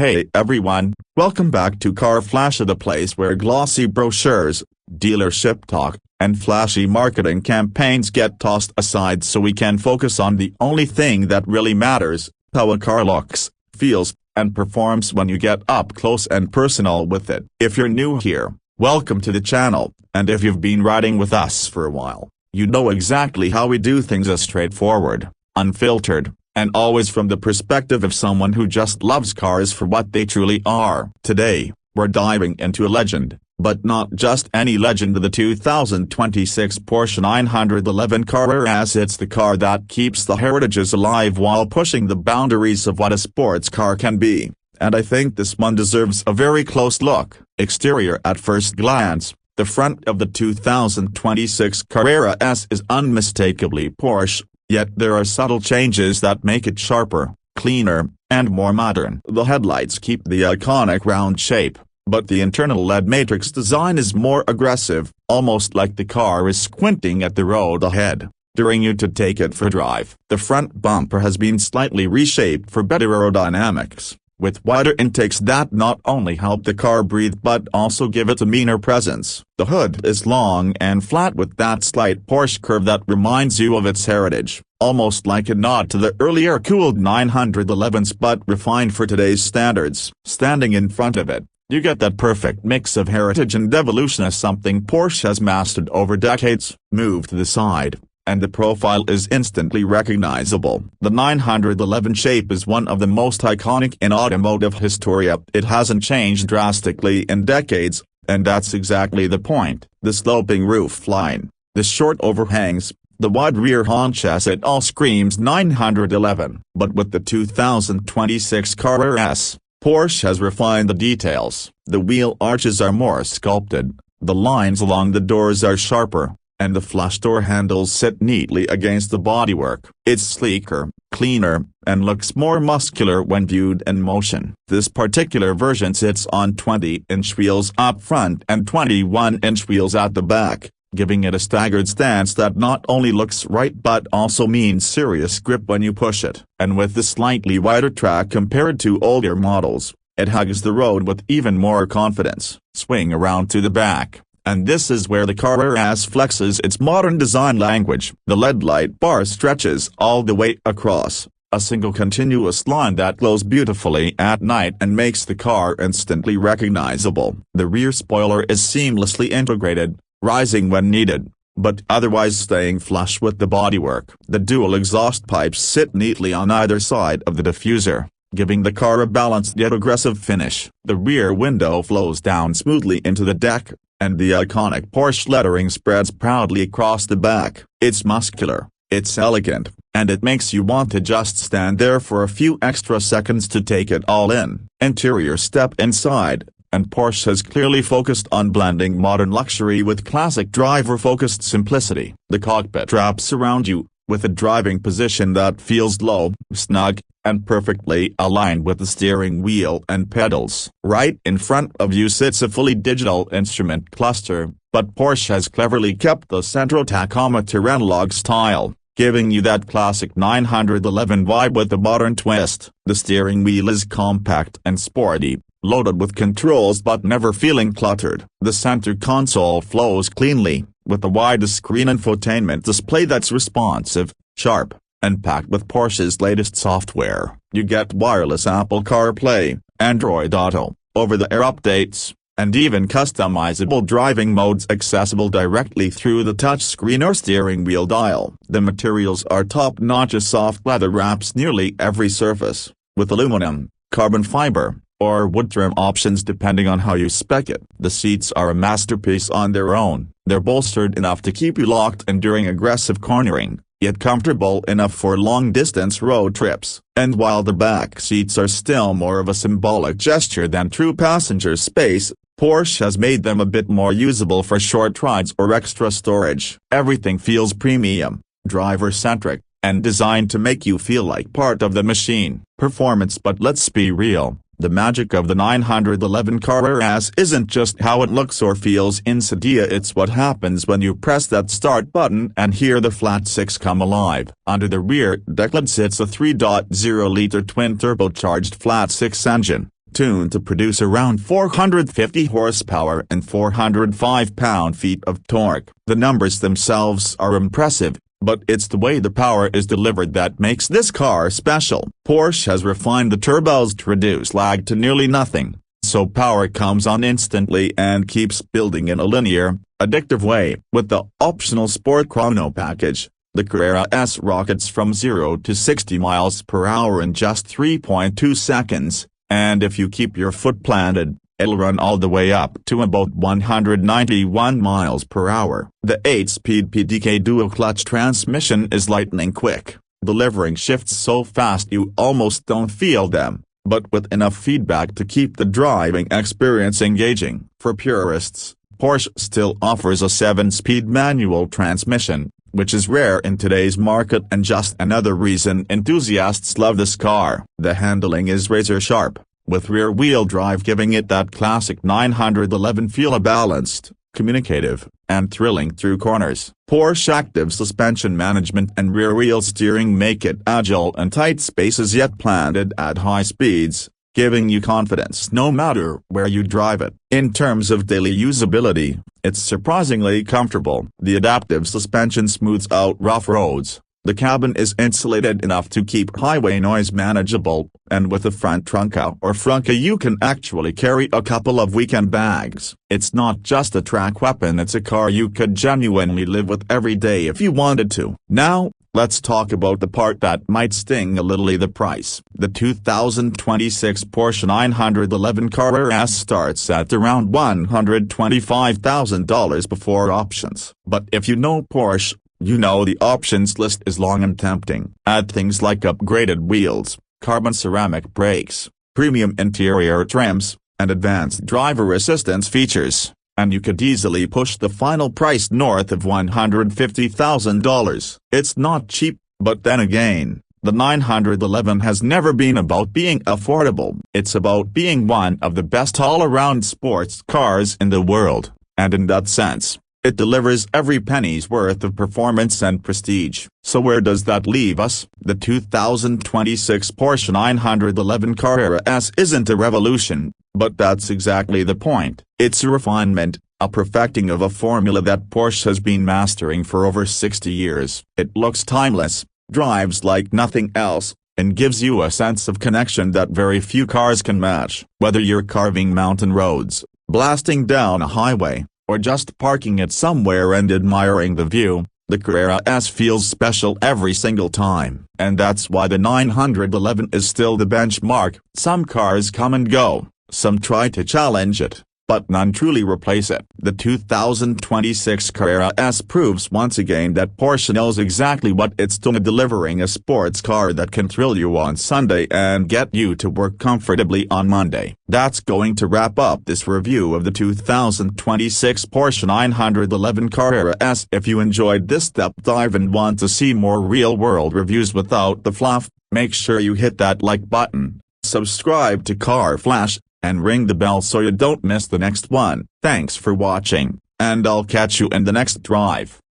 Hey everyone, welcome back to Car Flash, the place where glossy brochures, dealership talk, and flashy marketing campaigns get tossed aside so we can focus on the only thing that really matters: how a car looks, feels, and performs when you get up close and personal with it. If you're new here, welcome to the channel, and if you've been riding with us for a while, you know exactly how we do things: as straightforward, unfiltered, and always from the perspective of someone who just loves cars for what they truly are. Today, we're diving into a legend, but not just any legend: the 2026 Porsche 911 Carrera S. It's the car that keeps the heritages alive while pushing the boundaries of what a sports car can be, and I think this one deserves a very close look. Exterior: at first glance, the front of the 2026 Carrera S is unmistakably Porsche, yet there are subtle changes that make it sharper, cleaner, and more modern. The headlights keep the iconic round shape, but the internal LED matrix design is more aggressive, almost like the car is squinting at the road ahead, daring you to take it for a drive. The front bumper has been slightly reshaped for better aerodynamics, with wider intakes that not only help the car breathe but also give it a meaner presence. The hood is long and flat with that slight Porsche curve that reminds you of its heritage, almost like a nod to the earlier cooled 911s but refined for today's standards. Standing in front of it, you get that perfect mix of heritage and evolution, as something Porsche has mastered over decades. Move to the side, and the profile is instantly recognizable. The 911 shape is one of the most iconic in automotive history. It hasn't changed drastically in decades, and that's exactly the point. The sloping roof line, the short overhangs, the wide rear haunches, it all screams 911. But with the 2026 Carrera S, Porsche has refined the details. The wheel arches are more sculpted, the lines along the doors are sharper, and the flush door handles sit neatly against the bodywork. It's sleeker, cleaner, and looks more muscular when viewed in motion. This particular version sits on 20-inch wheels up front and 21-inch wheels at the back, giving it a staggered stance that not only looks right but also means serious grip when you push it. And with the slightly wider track compared to older models, it hugs the road with even more confidence. Swing around to the back, and this is where the Carrera S flexes its modern design language. The LED light bar stretches all the way across, a single continuous line that glows beautifully at night and makes the car instantly recognizable. The rear spoiler is seamlessly integrated, rising when needed, but otherwise staying flush with the bodywork. The dual exhaust pipes sit neatly on either side of the diffuser, giving the car a balanced yet aggressive finish. The rear window flows down smoothly into the deck, and the iconic Porsche lettering spreads proudly across the back. It's muscular, it's elegant, and it makes you want to just stand there for a few extra seconds to take it all in. Interior: step inside, and Porsche has clearly focused on blending modern luxury with classic driver-focused simplicity. The cockpit wraps around you, with a driving position that feels low, snug, and perfectly aligned with the steering wheel and pedals. Right in front of you sits a fully digital instrument cluster, but Porsche has cleverly kept the central tachometer analog style, giving you that classic 911 vibe with a modern twist. The steering wheel is compact and sporty, loaded with controls but never feeling cluttered. The center console flows cleanly, with a wide screen infotainment display that's responsive, sharp, and packed with Porsche's latest software. You get wireless Apple CarPlay, Android Auto, over-the-air updates, and even customizable driving modes accessible directly through the touchscreen or steering wheel dial. The materials are top-notch, as soft leather wraps nearly every surface, with aluminum, carbon fiber, or wood trim options depending on how you spec it. The seats are a masterpiece on their own. They're bolstered enough to keep you locked in during aggressive cornering, yet comfortable enough for long-distance road trips. And while the back seats are still more of a symbolic gesture than true passenger space, Porsche has made them a bit more usable for short rides or extra storage. Everything feels premium, driver-centric, and designed to make you feel like part of the machine. Performance: but let's be real, the magic of the 911 Carrera S isn't just how it looks or feels in sedan, it's what happens when you press that start button and hear the flat six come alive. Under the rear deck lid sits a 3.0-liter twin turbocharged flat six engine, tuned to produce around 450 horsepower and 405 pound-feet of torque. The numbers themselves are impressive, but it's the way the power is delivered that makes this car special. Porsche has refined the turbos to reduce lag to nearly nothing, so power comes on instantly and keeps building in a linear, addictive way. With the optional Sport Chrono package, the Carrera S rockets from 0 to 60 miles per hour in just 3.2 seconds, and if you keep your foot planted, it'll run all the way up to about 191 miles per hour. The 8-speed PDK dual-clutch transmission is lightning quick, delivering shifts so fast you almost don't feel them, but with enough feedback to keep the driving experience engaging. For purists, Porsche still offers a 7-speed manual transmission, which is rare in today's market and just another reason enthusiasts love this car. The handling is razor-sharp, with rear-wheel drive giving it that classic 911 feel, balanced, communicative, and thrilling through corners. Porsche active suspension management and rear-wheel steering make it agile in tight spaces yet planted at high speeds, giving you confidence no matter where you drive it. In terms of daily usability, it's surprisingly comfortable. The adaptive suspension smooths out rough roads. The cabin is insulated enough to keep highway noise manageable, and with a front trunka or frunka you can actually carry a couple of weekend bags. It's not just a track weapon, it's a car you could genuinely live with every day if you wanted to. Now, let's talk about the part that might sting a little: the price. The 2026 Porsche 911 Carrera S starts at around $125,000 before options. But if you know Porsche, you know the options list is long and tempting. Add things like upgraded wheels, carbon ceramic brakes, premium interior trims, and advanced driver assistance features, and you could easily push the final price north of $150,000. It's not cheap, but then again, the 911 has never been about being affordable. It's about being one of the best all-around sports cars in the world, and in that sense, it delivers every penny's worth of performance and prestige. So where does that leave us? The 2026 Porsche 911 Carrera S isn't a revolution, but that's exactly the point. It's a refinement, a perfecting of a formula that Porsche has been mastering for over 60 years. It looks timeless, drives like nothing else, and gives you a sense of connection that very few cars can match. Whether you're carving mountain roads, blasting down a highway, or just parking it somewhere and admiring the view, the Carrera S feels special every single time. And that's why the 911 is still the benchmark. Some cars come and go, some try to challenge it, but none truly replace it. The 2026 Carrera S proves once again that Porsche knows exactly what it's doing, delivering a sports car that can thrill you on Sunday and get you to work comfortably on Monday. That's going to wrap up this review of the 2026 Porsche 911 Carrera S. If you enjoyed this deep dive and want to see more real-world reviews without the fluff, make sure you hit that like button, subscribe to Car Flash, and ring the bell so you don't miss the next one. Thanks for watching, and I'll catch you in the next drive.